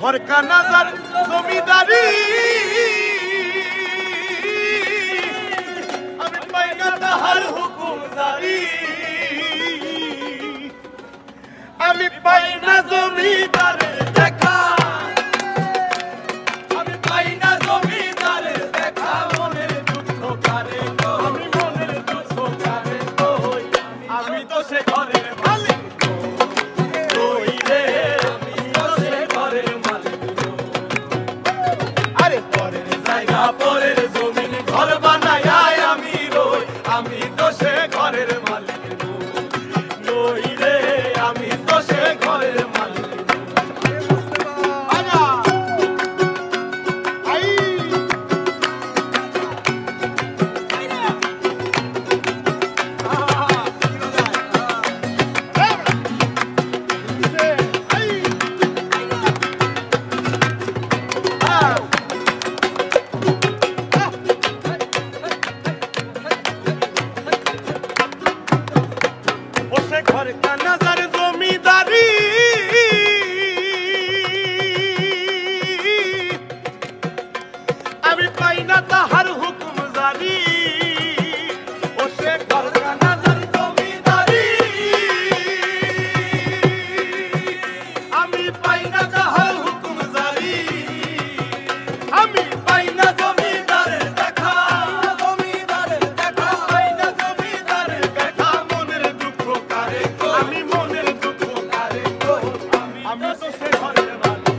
घर का नजर जमींदारी अभी पाइना ताहार हुकुमदारी अभी पाइना जमींदार देखा अभी पाइना जमींदार देखा मोनेर दुख करे तो अभी मोनेर दुख करे तो अभी तो से घरे मालिक कोई रे अभी तो से घरे পরের জমিন ঘর বানায় আমি রই আমি তো সে ঘরের মালিক নই রে আমি তো সে ঘরের মালিক घर का नजर जमींदारी अभी पाइना ताहार हुकुमदारी उसे घर का नजर जमींदारी अभी पाइना ताहार हुकुमदारी अभी पाइना जमींदार देखा जमींदार देखा पाइना जमींदार देखा मोनेर दुख करे আমি মনের দুঃখ করে তো আমি তো সে ঘরের মালিক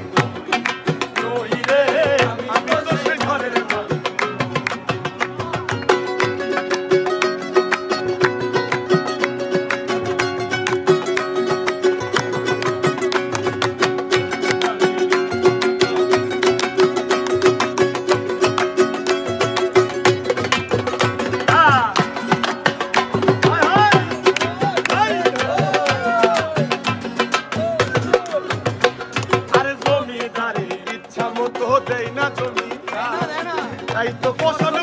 নই রে আমি তো সে ঘরের মালিক দেই না জমি তাই তো ফসল